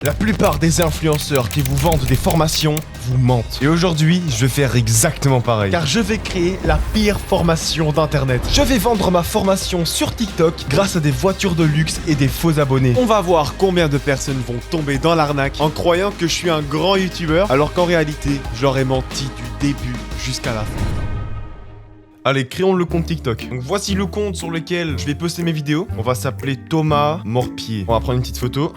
La plupart des influenceurs qui vous vendent des formations vous mentent. Et aujourd'hui, je vais faire exactement pareil. Car je vais créer la pire formation d'internet. Je vais vendre ma formation sur TikTok grâce à des voitures de luxe et des faux abonnés. On va voir combien de personnes vont tomber dans l'arnaque en croyant que je suis un grand youtubeur alors qu'en réalité, je leur ai menti du début jusqu'à la fin. Allez, créons le compte TikTok. Donc voici le compte sur lequel je vais poster mes vidéos. On va s'appeler Thomas Morpier. On va prendre une petite photo.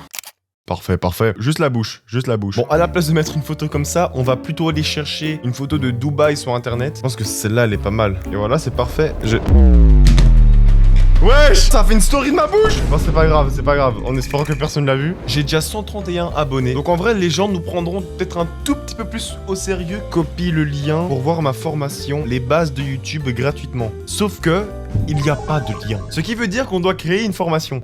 Parfait, parfait. Juste la bouche, juste la bouche. Bon, à la place de mettre une photo comme ça, on va plutôt aller chercher une photo de Dubaï sur internet. Je pense que celle-là, elle est pas mal. Et voilà, c'est parfait. Wesh, ça fait une story de ma bouche. Bon, c'est pas grave, en espérant que personne l'a vu. J'ai déjà 131 abonnés. Donc en vrai, les gens nous prendront peut-être un tout petit peu plus au sérieux. Copie le lien pour voir ma formation, les bases de YouTube gratuitement. Sauf que, il n'y a pas de lien. Ce qui veut dire qu'on doit créer une formation.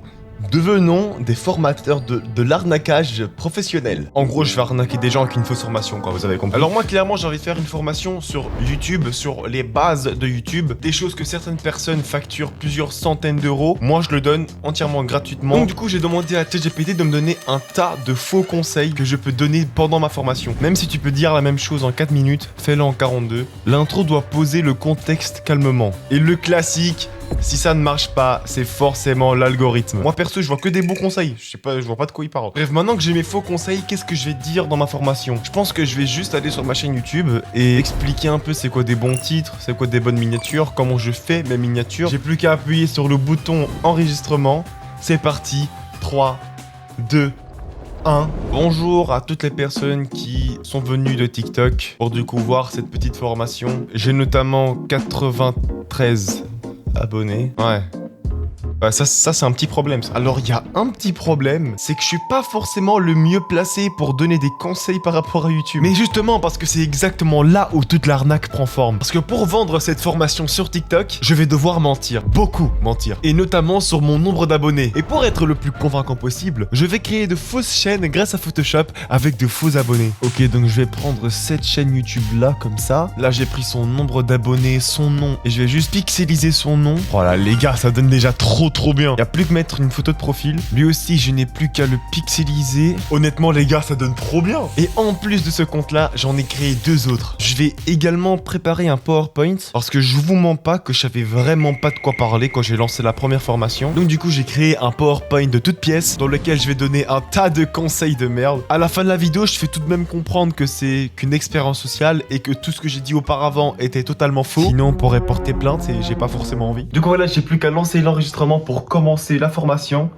Devenons des formateurs de l'arnaquage professionnel. En gros, je vais arnaquer des gens avec une fausse formation, quoi, vous avez compris. Alors moi, clairement, j'ai envie de faire une formation sur YouTube, sur les bases de YouTube, des choses que certaines personnes facturent plusieurs centaines d'euros. Moi, je le donne entièrement gratuitement. Donc du coup, j'ai demandé à ChatGPT de me donner un tas de faux conseils que je peux donner pendant ma formation. Même si tu peux dire la même chose en 4 minutes, fais-le en 42. L'intro doit poser le contexte calmement. Et le classique... Si ça ne marche pas, c'est forcément l'algorithme. Moi perso, je vois que des bons conseils. Je sais pas, je vois pas de quoi il parle. Bref, maintenant que j'ai mes faux conseils, qu'est-ce que je vais dire dans ma formation? Je pense que je vais juste aller sur ma chaîne YouTube et expliquer un peu c'est quoi des bons titres, c'est quoi des bonnes miniatures, comment je fais mes miniatures. J'ai plus qu'à appuyer sur le bouton enregistrement. C'est parti. 3, 2, 1. Bonjour à toutes les personnes qui sont venues de TikTok pour du coup voir cette petite formation. J'ai notamment 93 abonnés. Ouais. Bah ça c'est un petit problème. Alors il y a un petit problème, c'est que je suis pas forcément le mieux placé pour donner des conseils par rapport à YouTube. Mais justement parce que c'est exactement là où toute l'arnaque prend forme. Parce que pour vendre cette formation sur TikTok, je vais devoir mentir. Beaucoup mentir. Et notamment sur mon nombre d'abonnés. Et pour être le plus convaincant possible, je vais créer de fausses chaînes grâce à Photoshop avec de faux abonnés. Ok, donc je vais prendre cette chaîne YouTube là comme ça. Là j'ai pris son nombre d'abonnés, son nom. Et je vais juste pixeliser son nom. Oh là les gars, ça donne déjà trop bien. Y a plus que mettre une photo de profil. Lui aussi, je n'ai plus qu'à le pixeliser. Honnêtement, les gars, ça donne trop bien. Et en plus de ce compte-là, j'en ai créé 2 autres. Je vais également préparer un PowerPoint parce que je vous mens pas que je savais vraiment pas de quoi parler quand j'ai lancé la première formation. Donc du coup, j'ai créé un PowerPoint de toutes pièces dans lequel je vais donner un tas de conseils de merde. À la fin de la vidéo, je fais tout de même comprendre que c'est qu'une expérience sociale et que tout ce que j'ai dit auparavant était totalement faux. Sinon, on pourrait porter plainte et j'ai pas forcément envie. Du coup, voilà, j'ai plus qu'à lancer l'enregistrement pour commencer la formation.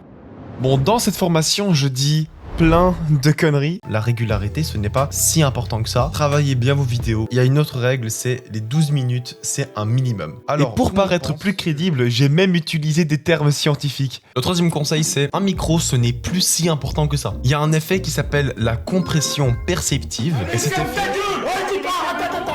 Bon, dans cette formation, je dis plein de conneries. La régularité, ce n'est pas si important que ça. Travaillez bien vos vidéos. Il y a une autre règle, c'est les 12 minutes, c'est un minimum. Alors, et pour paraître plus crédible, j'ai même utilisé des termes scientifiques. Le troisième conseil, c'est un micro, ce n'est plus si important que ça. Il y a un effet qui s'appelle la compression perceptive. Et cet effet...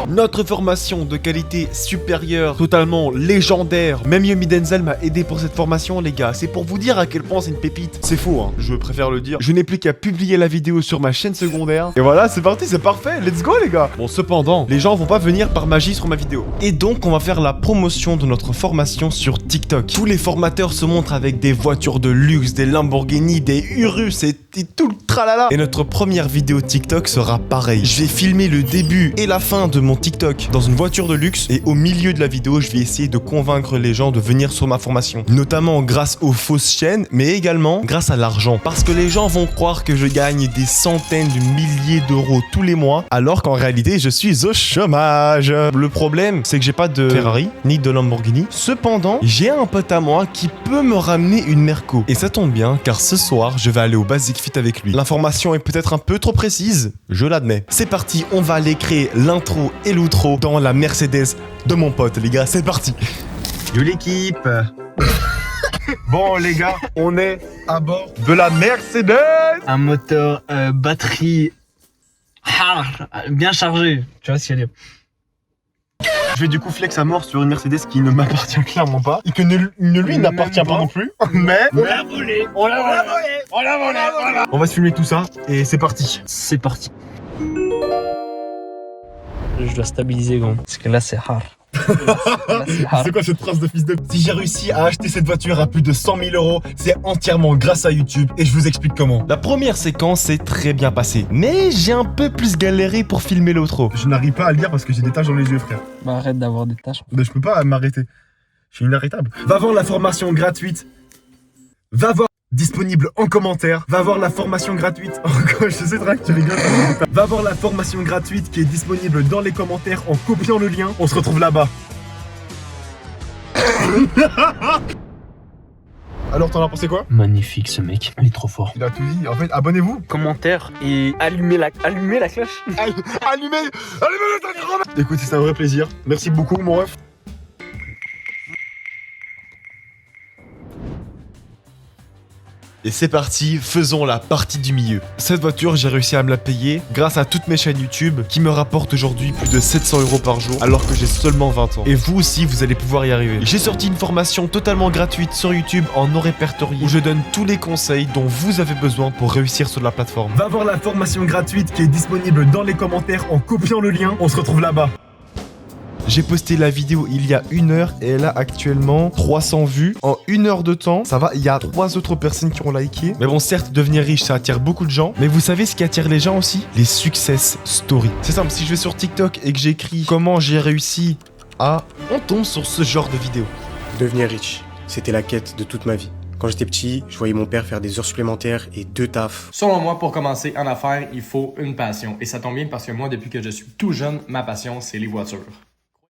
Notre formation de qualité supérieure, totalement légendaire. Même Yomi Denzel m'a aidé pour cette formation, les gars. C'est pour vous dire à quel point c'est une pépite. C'est faux, hein. Je préfère le dire. Je n'ai plus qu'à publier la vidéo sur ma chaîne secondaire. Et voilà, c'est parti, c'est parfait. Let's go, les gars. Bon, cependant, les gens vont pas venir par magie sur ma vidéo. Et donc, on va faire la promotion de notre formation sur TikTok. Tous les formateurs se montrent avec des voitures de luxe, des Lamborghini, des Urus et tout le tralala. Et notre première vidéo TikTok sera pareil. Je vais filmer le début et la fin de mon TikTok dans une voiture de luxe et au milieu de la vidéo, je vais essayer de convaincre les gens de venir sur ma formation. Notamment grâce aux fausses chaînes, mais également grâce à l'argent. Parce que les gens vont croire que je gagne des centaines de milliers d'euros tous les mois, alors qu'en réalité, je suis au chômage. Le problème, c'est que j'ai pas de Ferrari, ni de Lamborghini. Cependant, j'ai un pote à moi qui peut me ramener une Merco. Et ça tombe bien, car ce soir, je vais aller au Basic Fit avec lui. L'information est peut-être un peu trop précise, je l'admets. C'est parti, on va aller créer l'intro et l'outro dans la Mercedes de mon pote, les gars, c'est parti. Yo l'équipe. Bon les gars, on est à bord de la Mercedes. Un moteur batterie bien chargé. Tu vois si elle est... Je vais du coup flex à mort sur une Mercedes qui ne m'appartient clairement pas et que ne lui n'appartient pas non plus. Mais on l'a volé. On va se filmer tout ça et c'est parti. C'est parti. Je dois stabiliser, gros. Parce que là, c'est hard. C'est quoi cette phrase de fils de... Si j'ai réussi à acheter cette voiture à plus de 100 000 euros, c'est entièrement grâce à YouTube et je vous explique comment. La première séquence s'est très bien passée, mais j'ai un peu plus galéré pour filmer l'outro. Je n'arrive pas à le lire parce que j'ai des taches dans les yeux, frère. Bah arrête d'avoir des tâches. Mais je peux pas m'arrêter. Je suis inarrêtable. Va voir la formation gratuite. Va voir disponible en commentaire. Va voir la formation gratuite. Je sais très que tu rigoles. Va voir la formation gratuite qui est disponible dans les commentaires en copiant le lien. On se retrouve là-bas. Alors, t'en as pensé quoi? Magnifique ce mec, il est trop fort. Il a tout dit. En fait, abonnez-vous. Commentaire et allumez la cloche. Allumez le grand. Écoute, c'est un vrai plaisir. Merci beaucoup, mon ref. Et c'est parti, faisons la partie du milieu. Cette voiture, j'ai réussi à me la payer grâce à toutes mes chaînes YouTube qui me rapportent aujourd'hui plus de 700 € par jour alors que j'ai seulement 20 ans. Et vous aussi, vous allez pouvoir y arriver. J'ai sorti une formation totalement gratuite sur YouTube en non répertorié où je donne tous les conseils dont vous avez besoin pour réussir sur la plateforme. Va voir la formation gratuite qui est disponible dans les commentaires en copiant le lien. On se retrouve là-bas. J'ai posté la vidéo il y a 1 heure et elle a actuellement 300 vues. En 1 heure de temps, ça va, il y a 3 autres personnes qui ont liké. Mais bon, certes, devenir riche, ça attire beaucoup de gens. Mais vous savez ce qui attire les gens aussi? Les success stories. C'est simple, si je vais sur TikTok et que j'écris comment j'ai réussi à... On tombe sur ce genre de vidéo. Devenir riche, c'était la quête de toute ma vie. Quand j'étais petit, je voyais mon père faire des heures supplémentaires et 2 tafs. Selon moi, pour commencer en affaires, il faut une passion. Et ça tombe bien parce que moi, depuis que je suis tout jeune, ma passion, c'est les voitures.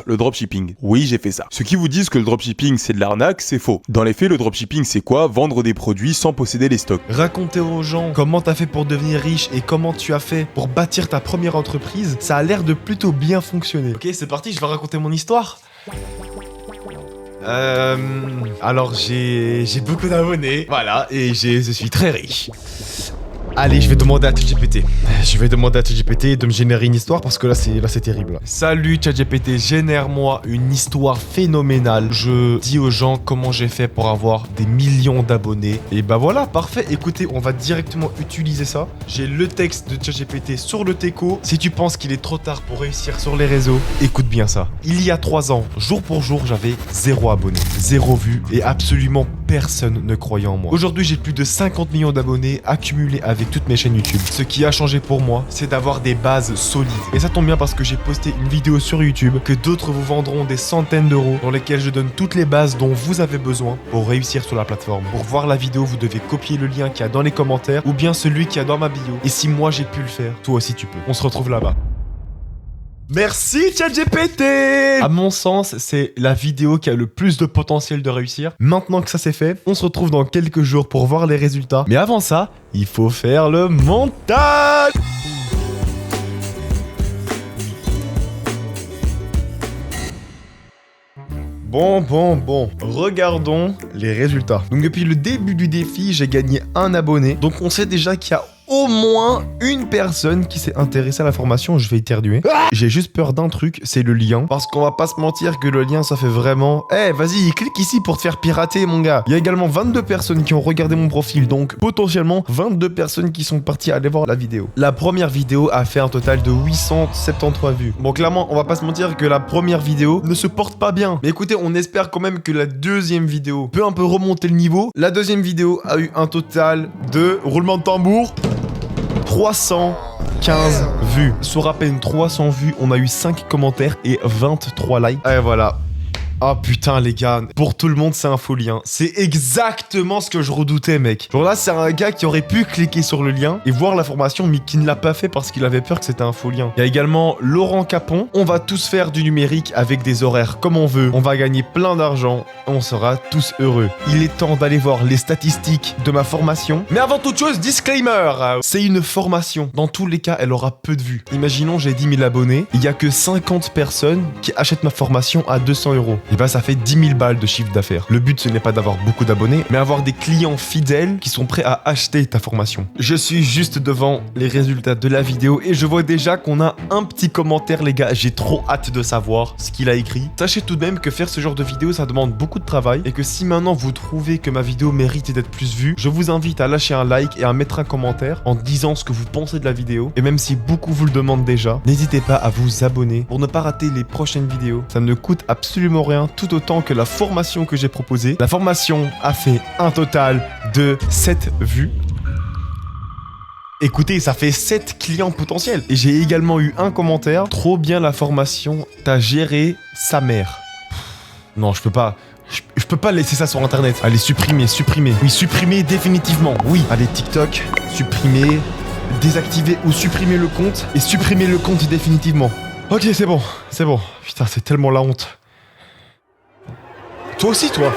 Le dropshipping. Oui, j'ai fait ça. Ceux qui vous disent que le dropshipping c'est de l'arnaque, c'est faux. Dans les faits, le dropshipping c'est quoi? Vendre des produits sans posséder les stocks. Raconter aux gens comment t'as fait pour devenir riche et comment tu as fait pour bâtir ta première entreprise, ça a l'air de plutôt bien fonctionner. Ok, c'est parti, je vais raconter mon histoire. Alors j'ai beaucoup d'abonnés, voilà, et je suis très riche. Allez, je vais demander à ChatGPT. Je vais demander à ChatGPT de me générer une histoire parce que là c'est terrible. Salut ChatGPT, génère-moi une histoire phénoménale. Je dis aux gens comment j'ai fait pour avoir des millions d'abonnés. Et bah voilà, parfait. Écoutez, on va directement utiliser ça. J'ai le texte de ChatGPT sur le Teco. Si tu penses qu'il est trop tard pour réussir sur les réseaux, écoute bien ça. Il y a 3 ans, jour pour jour, j'avais 0 abonnés, 0 vues et absolument personne ne croyait en moi. Aujourd'hui, j'ai plus de 50 millions d'abonnés accumulés avec toutes mes chaînes YouTube. Ce qui a changé pour moi, c'est d'avoir des bases solides. Et ça tombe bien parce que j'ai posté une vidéo sur YouTube que d'autres vous vendront des centaines d'euros dans lesquelles je donne toutes les bases dont vous avez besoin pour réussir sur la plateforme. Pour voir la vidéo, vous devez copier le lien qu'il y a dans les commentaires ou bien celui qu'il y a dans ma bio. Et si moi j'ai pu le faire, toi aussi tu peux. On se retrouve là-bas. Merci ChatGPT! À mon sens, c'est la vidéo qui a le plus de potentiel de réussir. Maintenant que ça c'est fait, on se retrouve dans quelques jours pour voir les résultats. Mais avant ça, il faut faire le montage! Bon, regardons les résultats. Donc depuis le début du défi, j'ai gagné 1 abonné. Donc on sait déjà qu'il y a au moins une personne qui s'est intéressée à la formation. Je vais éternuer. J'ai juste peur d'un truc, c'est le lien. Parce qu'on va pas se mentir que le lien, ça fait vraiment... Eh, vas-y, clique ici pour te faire pirater, mon gars. Il y a également 22 personnes qui ont regardé mon profil. Donc, potentiellement, 22 personnes qui sont parties aller voir la vidéo. La première vidéo a fait un total de 873 vues. Bon, clairement, on va pas se mentir que la première vidéo ne se porte pas bien. Mais écoutez, on espère quand même que la deuxième vidéo peut un peu remonter le niveau. La deuxième vidéo a eu un total de... Roulement de tambour... 315 vues. Sur à peine 300 vues, on a eu 5 commentaires et 23 likes. Et voilà. Ah putain les gars, pour tout le monde c'est un faux lien. C'est exactement ce que je redoutais mec. Genre là c'est un gars qui aurait pu cliquer sur le lien et voir la formation mais qui ne l'a pas fait parce qu'il avait peur que c'était un faux lien. Il y a également Laurent Capon. On va tous faire du numérique avec des horaires comme on veut. On va gagner plein d'argent. On sera tous heureux. Il est temps d'aller voir les statistiques de ma formation. Mais avant toute chose, disclaimer. C'est une formation. Dans tous les cas, elle aura peu de vues. Imaginons j'ai 10 000 abonnés. Il y a que 50 personnes qui achètent ma formation à 200 €. et bah ça fait 10 000 balles de chiffre d'affaires. Le but, ce n'est pas d'avoir beaucoup d'abonnés, mais avoir des clients fidèles qui sont prêts à acheter ta formation. Je suis juste devant les résultats de la vidéo et je vois déjà qu'on a un petit commentaire, les gars. J'ai trop hâte de savoir ce qu'il a écrit. Sachez tout de même que faire ce genre de vidéo, ça demande beaucoup de travail et que si maintenant vous trouvez que ma vidéo mérite d'être plus vue, je vous invite à lâcher un like et à mettre un commentaire en disant ce que vous pensez de la vidéo. Et même si beaucoup vous le demandent déjà, n'hésitez pas à vous abonner pour ne pas rater les prochaines vidéos. Ça ne coûte absolument rien, tout autant que la formation que j'ai proposée. La formation a fait un total de 7 vues. Écoutez, ça fait 7 clients potentiels. Et j'ai également eu un commentaire. Trop bien la formation, t'as géré sa mère. Non, je peux pas. Je peux pas laisser ça sur internet. Allez, supprimer. Oui, supprimer définitivement. Oui. Allez, TikTok, supprimer, désactiver ou supprimer le compte. Et supprimer le compte définitivement. Ok, c'est bon. Putain, c'est tellement la honte. Toi aussi, toi.